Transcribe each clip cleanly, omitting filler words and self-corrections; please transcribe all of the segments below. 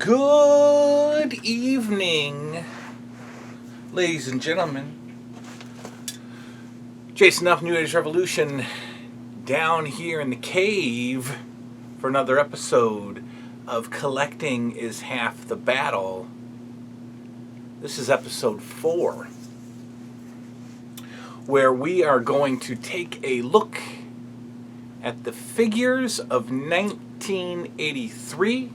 Good evening, ladies and gentlemen. Jason Up, New Age Revolution, down here in the cave for another episode of Collecting is Half the Battle. This is episode 4, where we are going to take a look at the figures of 1983,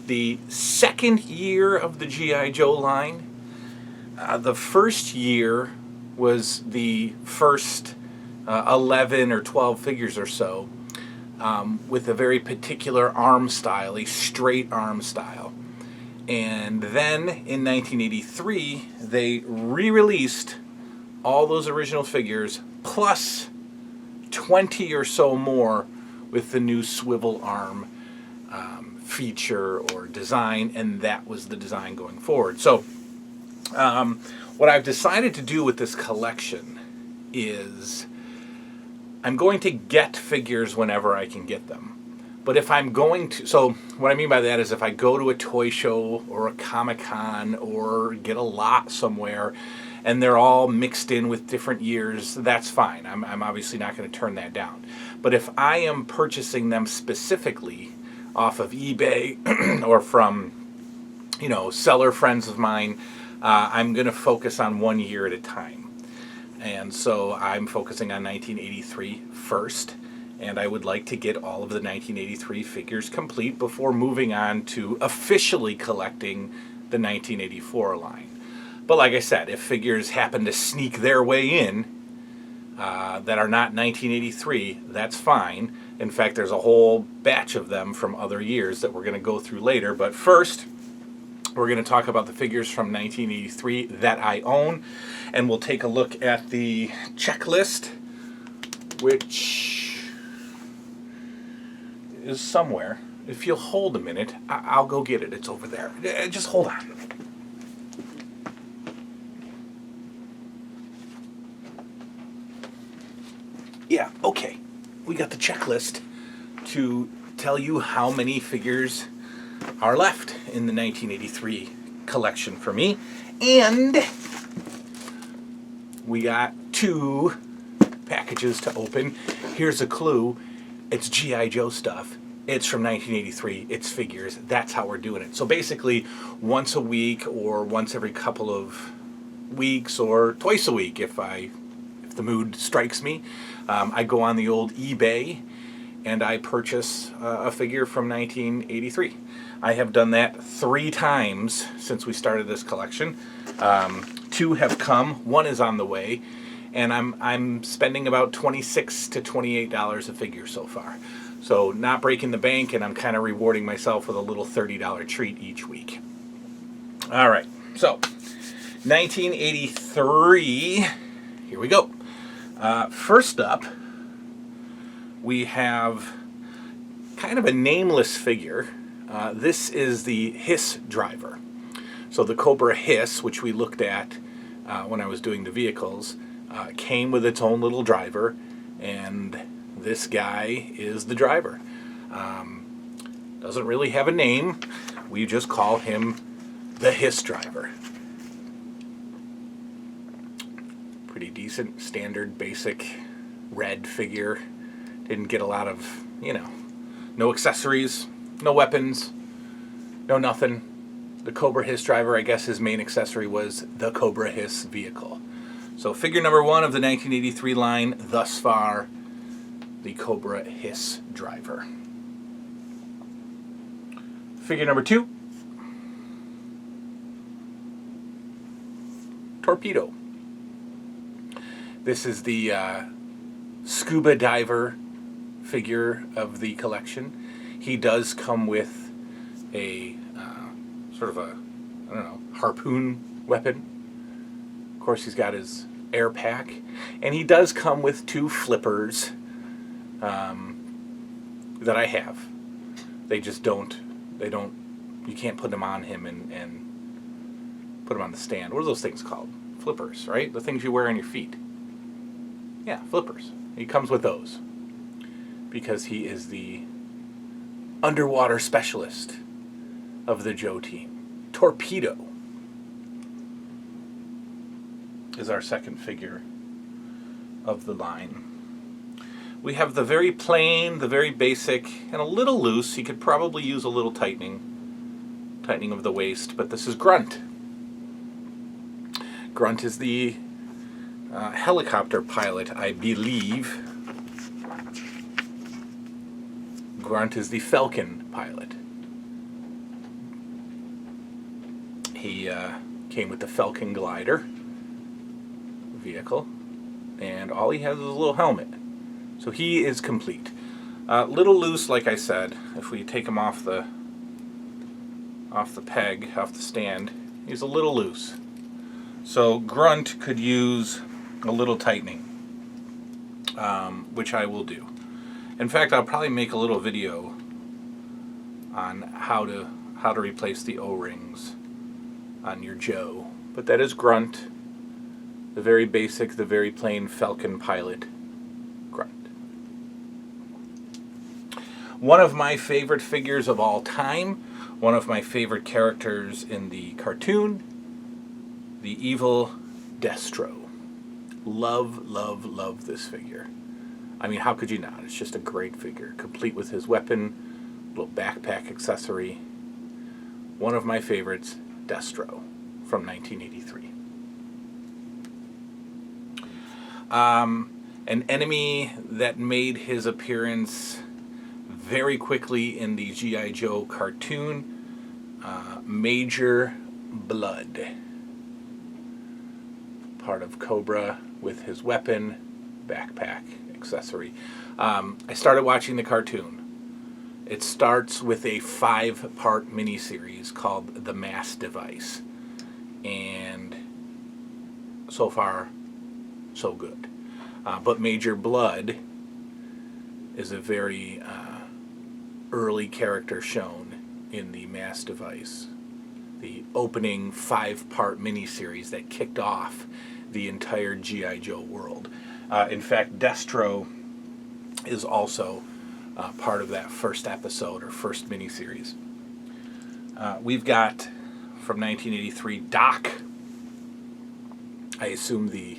the second year of the G.I. Joe line. The first year was the first 11 or 12 figures or so, with a very particular arm style, a straight arm style. And then in 1983, they re-released all those original figures, plus 20 or so more with the new swivel arm feature or design, and that was the design going forward. So what I've decided to do with this collection is I'm going to get figures whenever I can get them. But if I'm going to, so what I mean by that is if I go to a toy show or a Comic-Con or get a lot somewhere and they're all mixed in with different years, that's fine. I'm obviously not going to turn that down. But if I am purchasing them specifically off of eBay or from, seller friends of mine, I'm going to focus on 1 year at a time. And so I'm focusing on 1983 first, and I would like to get all of the 1983 figures complete before moving on to officially collecting the 1984 line. But like I said, if figures happen to sneak their way in that are not 1983, that's fine. In fact, there's a whole batch of them from other years that we're going to go through later. But first, we're going to talk about the figures from 1983 that I own, and we'll take a look at the checklist, which is somewhere. If you'll hold a minute, I'll go get it. It's over there. Just hold on. Yeah, okay. We got the checklist to tell you how many figures are left in the 1983 collection for me. And we got 2 packages to open. Here's a clue. It's G.I. Joe stuff. It's from 1983. It's figures. That's how we're doing it. So basically, once a week or once every couple of weeks or twice a week if the mood strikes me, I go on the old eBay and I purchase a figure from 1983. I have done that 3 times since we started this collection. 2 have come, 1 is on the way, and I'm spending about $26 to $28 a figure so far. So not breaking the bank, and I'm kind of rewarding myself with a little $30 treat each week. All right, so 1983, here we go. First up, we have kind of a nameless figure. This is the Hiss driver. So the Cobra Hiss, which we looked at when I was doing the vehicles, came with its own little driver, and this guy is the driver. Doesn't really have a name. We just call him the Hiss driver. Pretty decent, standard, basic red figure. Didn't get a lot of, no accessories, no weapons, no nothing. The Cobra Hiss driver, I guess his main accessory was the Cobra Hiss vehicle. So figure number 1 of the 1983 line thus far, the Cobra Hiss driver. Figure number 2, Torpedo. This is the scuba diver figure of the collection. He does come with a sort of a, harpoon weapon. Of course, he's got his air pack, and he does come with 2 flippers that I have. They just don't, you can't put them on him and put them on the stand. What are those things called? Flippers, right? The things you wear on your feet. Yeah, flippers. He comes with those because he is the underwater specialist of the Joe team. Torpedo is our second figure of the line. We have the very plain, the very basic, and a little loose. He could probably use a little tightening of the waist, but this is Grunt. Grunt is the helicopter pilot, I believe. Grunt is the Falcon pilot. He came with the Falcon glider vehicle, and all he has is a little helmet. So he is complete. Little loose, like I said. If we take him off the peg, off the stand, he's a little loose. So Grunt could use a little tightening, which I will do. In fact, I'll probably make a little video on how to replace the O-rings on your Joe. But that is Grunt, the very basic, the very plain Falcon pilot, Grunt. One of my favorite figures of all time, one of my favorite characters in the cartoon, the evil Destro. Love, love, love this figure. I mean, how could you not? It's just a great figure, complete with his weapon, little backpack accessory. One of my favorites, Destro, from 1983. An enemy that made his appearance very quickly in the G.I. Joe cartoon, Major Blood. Part of Cobra with his weapon, backpack, accessory. I started watching the cartoon. It starts with a 5-part miniseries called The Mass Device. And so far, so good. But Major Blood is a very early character shown in the Mass Device. The opening 5-part miniseries that kicked off the entire G.I. Joe world. In fact, Destro is also part of that first episode or first miniseries. We've got, from 1983, Doc. I assume the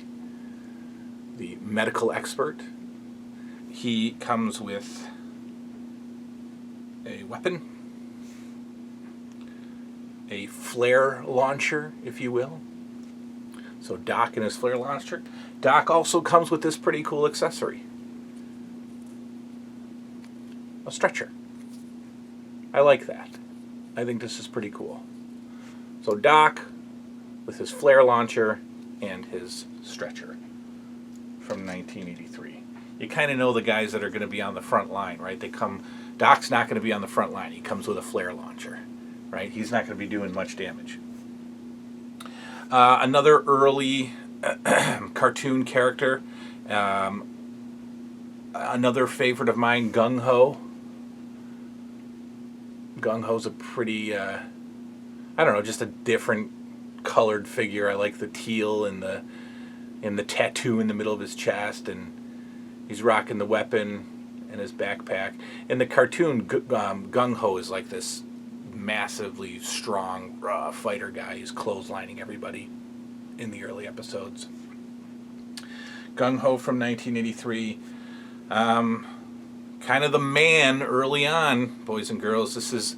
medical expert. He comes with a weapon, a flare launcher, if you will. So Doc and his flare launcher. Doc also comes with this pretty cool accessory. A stretcher. I like that. I think this is pretty cool. So Doc with his flare launcher and his stretcher from 1983. You kind of know the guys that are going to be on the front line, right? Doc's not going to be on the front line. He comes with a flare launcher, right? He's not going to be doing much damage. Another early cartoon character, another favorite of mine, Gung Ho. Gung Ho's a pretty, I don't know, just a different colored figure. I like the teal and the tattoo in the middle of his chest, and he's rocking the weapon and his backpack. In the cartoon, Gung Ho is like this massively strong fighter guy. He's clotheslining everybody in the early episodes. Gung Ho from 1983. Kind of the man early on, boys and girls. This is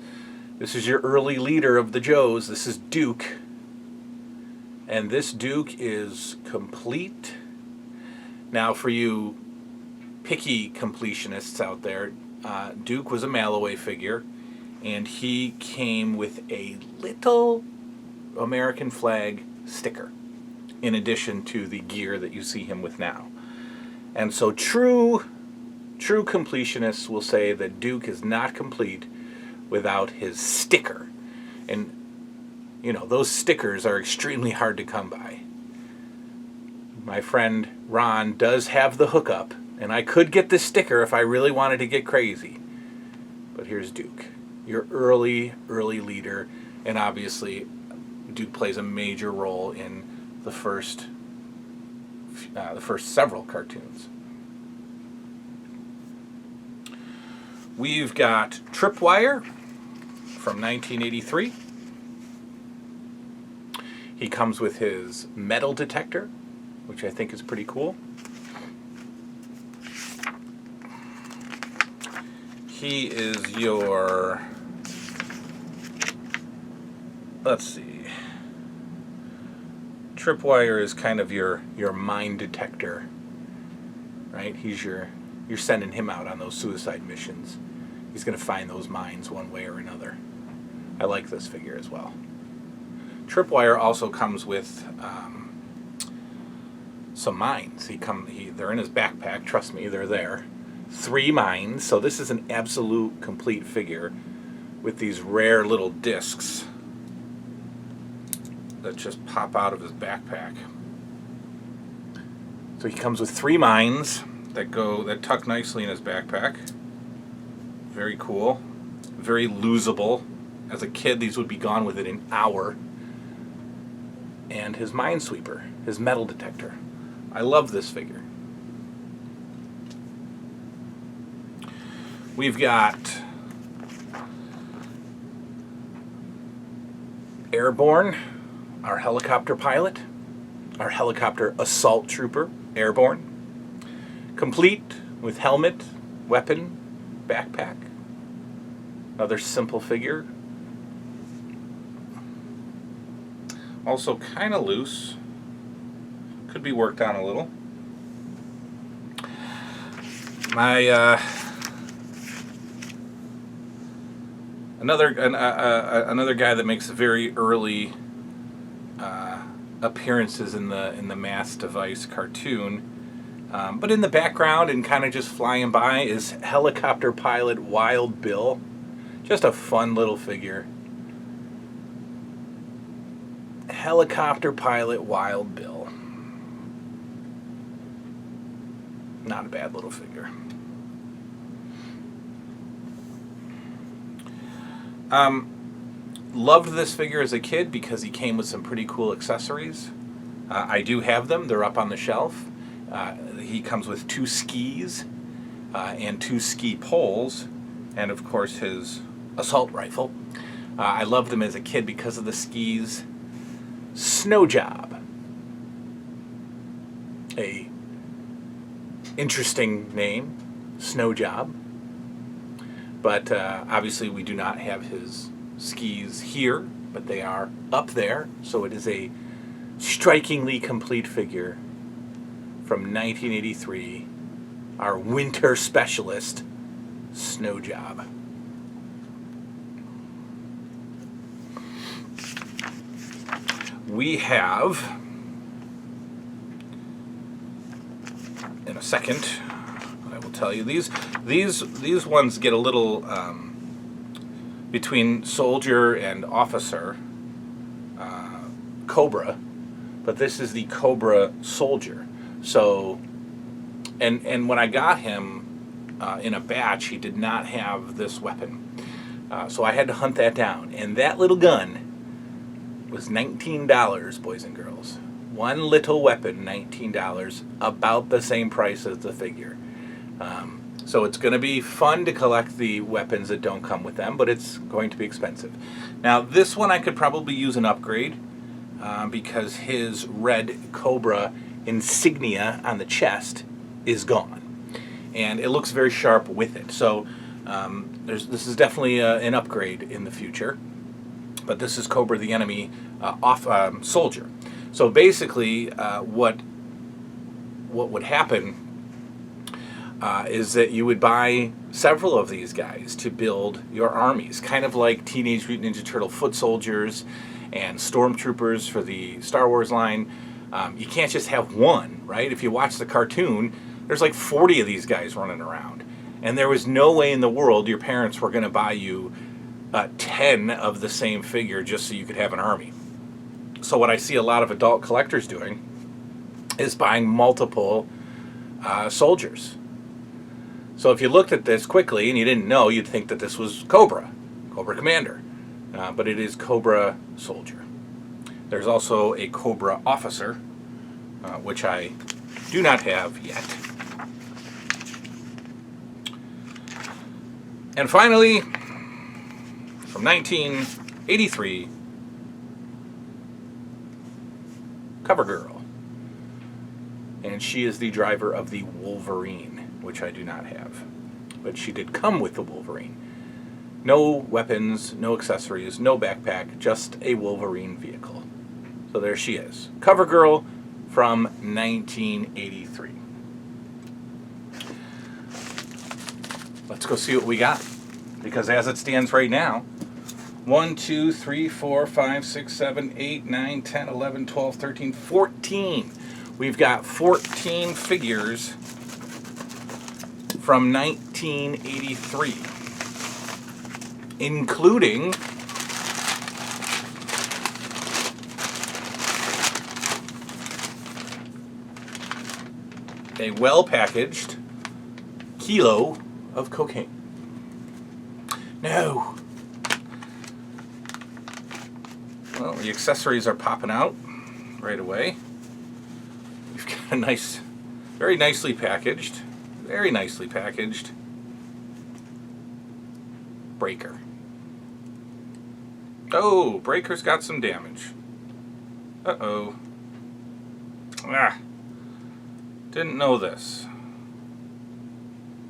your early leader of the Joes. This is Duke. And this Duke is complete. Now, for you picky completionists out there, Duke was a mail-away figure, and he came with a little American flag sticker in addition to the gear that you see him with now. And so true completionists will say that Duke is not complete without his sticker. And, you know, those stickers are extremely hard to come by. My friend Ron does have the hookup, and I could get this sticker if I really wanted to get crazy. But here's Duke, your early leader, and obviously Duke plays a major role in the first several cartoons. We've got Tripwire from 1983. He comes with his metal detector, which I think is pretty cool. He is your, let's see, Tripwire is kind of your mine detector, right? You're sending him out on those suicide missions. He's going to find those mines one way or another. I like this figure as well. Tripwire also comes with some mines. They're in his backpack. Trust me, they're there. 3 mines. So this is an absolute complete figure with these rare little discs that just pop out of his backpack. So he comes with 3 mines that tuck nicely in his backpack. Very cool. Very losable. As a kid, these would be gone within an hour. And his minesweeper, his metal detector. I love this figure. We've got Airborne, our helicopter pilot, our helicopter assault trooper, Airborne. Complete with helmet, weapon, backpack. Another simple figure. Also kind of loose. Could be worked on a little. Another guy that makes very early appearances in the Mass Device cartoon, but in the background and kind of just flying by is helicopter pilot Wild Bill. Just a fun little figure. Helicopter pilot Wild Bill. Not a bad little figure. Loved this figure as a kid because he came with some pretty cool accessories. I do have them. They're up on the shelf. He comes with 2 skis and 2 ski poles, and of course his assault rifle. I loved him as a kid because of the skis. Snow Job. A interesting name, Snow Job. But obviously we do not have his skis here, but they are up there. So it is a strikingly complete figure from 1983. Our winter specialist, Snow Job. We have, in a second, I will tell you, these ones get a little between soldier and officer, Cobra, but this is the Cobra soldier. So, and when I got him in a batch, he did not have this weapon. So I had to hunt that down. And that little gun was $19, boys and girls. One little weapon, $19, about the same price as the figure. So it's going to be fun to collect the weapons that don't come with them, but it's going to be expensive. Now, this one I could probably use an upgrade because his red Cobra insignia on the chest is gone. And it looks very sharp with it. So this is definitely an upgrade in the future. But this is Cobra the Enemy soldier. So basically, what would happen is that you would buy several of these guys to build your armies, kind of like Teenage Mutant Ninja Turtle foot soldiers and stormtroopers for the Star Wars line. You can't just have one, right? If you watch the cartoon, there's like 40 of these guys running around. And there was no way in the world your parents were going to buy you 10 of the same figure just so you could have an army. So what I see a lot of adult collectors doing is buying multiple soldiers. So if you looked at this quickly and you didn't know, you'd think that this was Cobra Commander. But it is Cobra Soldier. There's also a Cobra Officer, which I do not have yet. And finally, from 1983, CoverGirl. And she is the driver of the Wolverine, which I do not have. But she did come with the Wolverine. No weapons, no accessories, no backpack, just a Wolverine vehicle. So there she is. CoverGirl from 1983. Let's go see what we got. Because as it stands right now, 1, 2, 3, 4, 5, 6, 7, 8, 9, 10, 11, 12, 13, 14. We've got 14 figures from 1983, including a well-packaged kilo of cocaine. No. Well, the accessories are popping out right away. We've got a nice, very nicely packaged breaker. Oh, breaker's got some damage. Uh-oh. Ah. Didn't know this.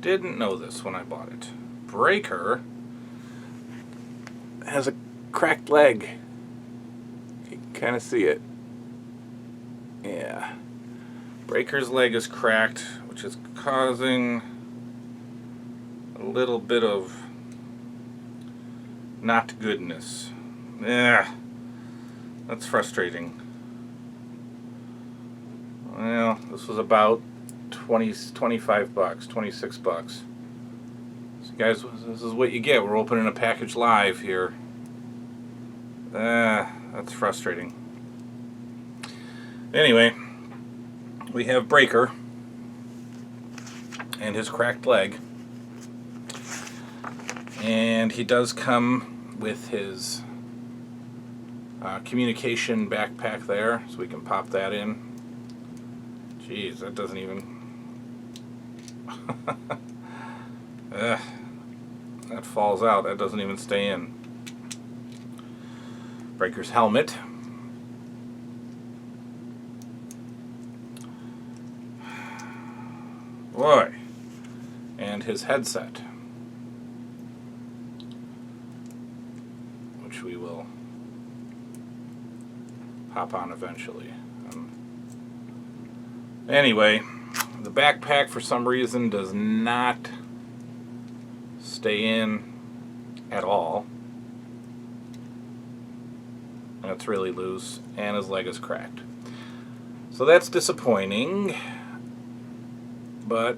Didn't know this when I bought it. Breaker has a cracked leg. You can kind of see it. Yeah. Breaker's leg is cracked, which is causing a little bit of not goodness. Yeah. That's frustrating. Well, this was about 25 bucks, 26 bucks. So guys, this is what you get. We're opening a package live here. That's frustrating. Anyway, we have Breaker and his cracked leg. And he does come with his communication backpack there, so we can pop that in. Jeez, that doesn't even... that falls out. That doesn't even stay in. Breaker's helmet. Boy. And his headset, which we will hop on eventually. Anyway, the backpack for some reason does not stay in at all. And it's really loose, and his leg is cracked. So that's disappointing, but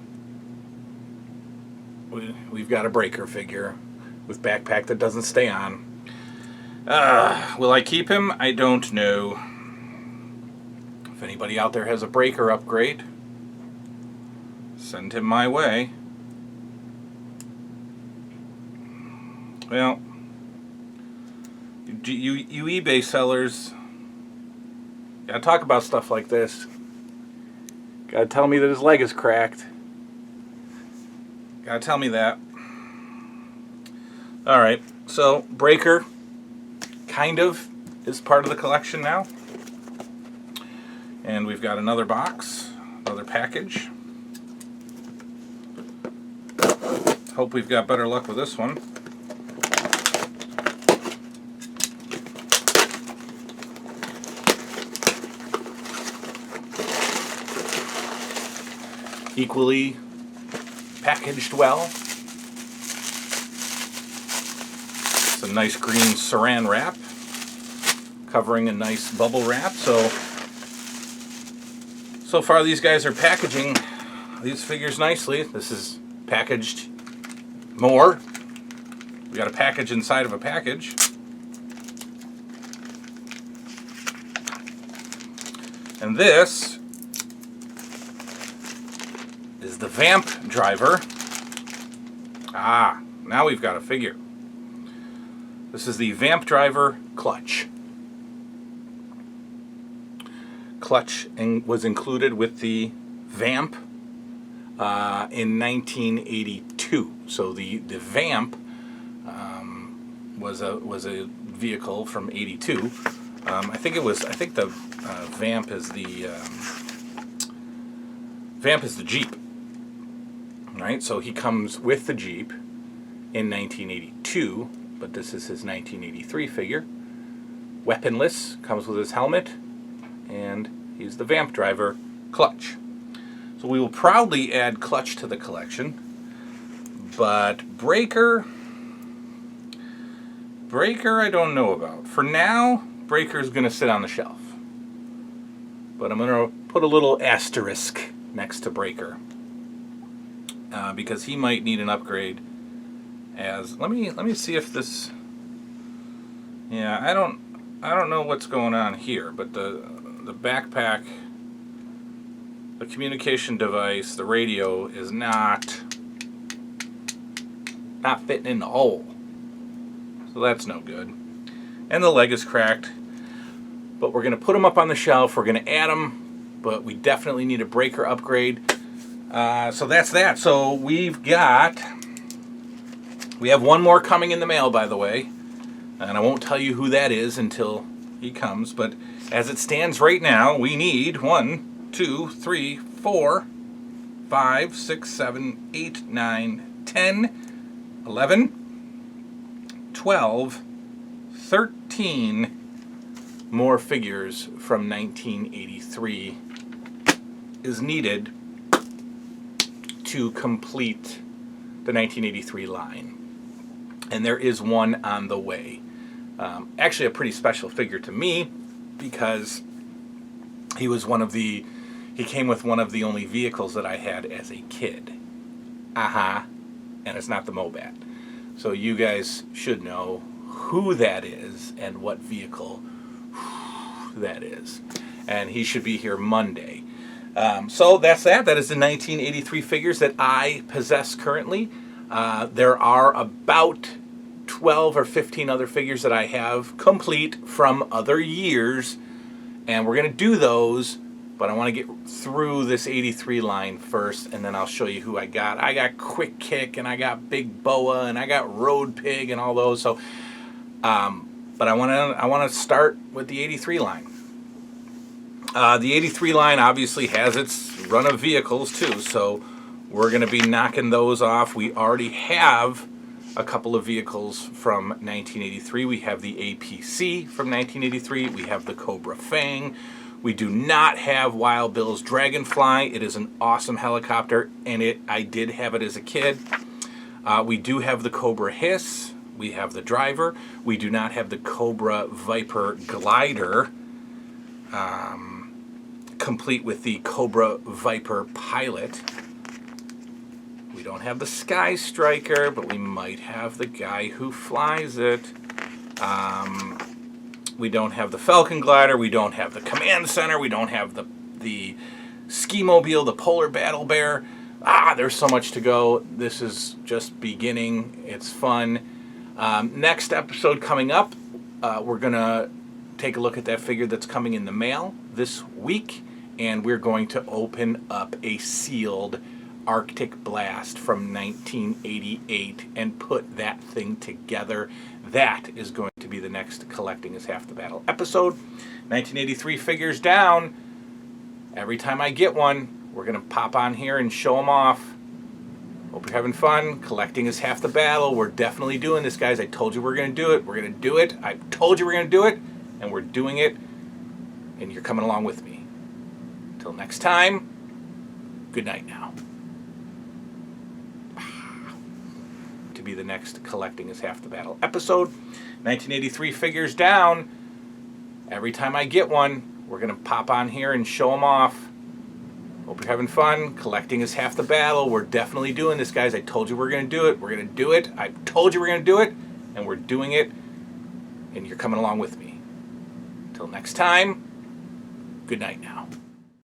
we've got a Breaker figure with backpack that doesn't stay on. Will I keep him? I don't know. If anybody out there has a Breaker upgrade, send him my way. Well, you eBay sellers gotta talk about stuff like this. Gotta tell me that his leg is cracked. Gotta tell me that. Alright, so Breaker kind of is part of the collection now. And we've got another box, another package. Hope we've got better luck with this one. Equally packaged well. It's a nice green saran wrap covering a nice bubble wrap. So far these guys are packaging these figures nicely. This is packaged more. We got a package inside of a package. And this is the VAMP driver. Now we've got a figure. This is the VAMP driver clutch. Clutch was included with the VAMP in 1982. So the VAMP was a vehicle from '82. I think the VAMP is the Jeep. Right, so he comes with the Jeep in 1982, but this is his 1983 figure. Weaponless, comes with his helmet, and he's the VAMP driver, Clutch. So we will proudly add Clutch to the collection, but Breaker I don't know about. For now, Breaker's going to sit on the shelf. But I'm going to put a little asterisk next to Breaker. Because he might need an upgrade. Let me see if this. Yeah, I don't know what's going on here, but the backpack, the communication device, the radio is not fitting in the hole. So that's no good. And the leg is cracked. But we're going to put them up on the shelf. We're going to add them, but we definitely need a Breaker upgrade. So that's that. So we have one more coming in the mail, by the way, and I won't tell you who that is until he comes, but as it stands right now, we need 1, 2, 3, 4, 5, 6, 7, 8, 9, 10, 11, 12, 13 more figures from 1983 is needed to complete the 1983 line. And there is one on the way. Actually a pretty special figure to me because he came with one of the only vehicles that I had as a kid. And it's not the Mobat. So you guys should know who that is and what vehicle that is. And he should be here Monday. So that's that. That is the 1983 figures that I possess currently. There are about 12 or 15 other figures that I have complete from other years. And we're going to do those, but I want to get through this 83 line first, and then I'll show you who I got. I got Quick Kick, and I got Big Boa, and I got Road Pig, and all those. So, but I want to start with the 83 line. The 83 line obviously has its run of vehicles too, so we're going to be knocking those off. We already have a couple of vehicles from 1983. We have the APC from 1983. We have the Cobra Fang. We do not have Wild Bill's Dragonfly. It is an awesome helicopter, and I did have it as a kid. We do have the Cobra Hiss. We have the driver. We do not have the Cobra Viper glider, complete with the Cobra Viper pilot. We don't have the Sky Striker, but we might have the guy who flies it. We don't have the Falcon glider. We don't have the command center. We don't have the ski mobile, the Polar Battle Bear. There's so much to go. This is just beginning. It's fun. Next episode coming up, we're going to take a look at that figure that's coming in the mail this week, and we're going to open up a sealed Arctic Blast from 1988 and put that thing together. That is going to be the next Collecting is Half the Battle episode. 1983 figures down. Every time I get one, we're going to pop on here and show them off. Hope you're having fun. Collecting is half the battle. We're definitely doing this, guys. I told you we're going to do it. We're going to do it. I told you we're going to do it, and we're doing it, and you're coming along with me. Until next time, good night now. To be the next Collecting is Half the Battle episode. 1983 figures down. Every time I get one, we're going to pop on here and show them off. Hope you're having fun. Collecting is half the battle. We're definitely doing this, guys. I told you we're going to do it. We're going to do it. I told you we're going to do it, and we're doing it, and you're coming along with me. Until next time, good night now.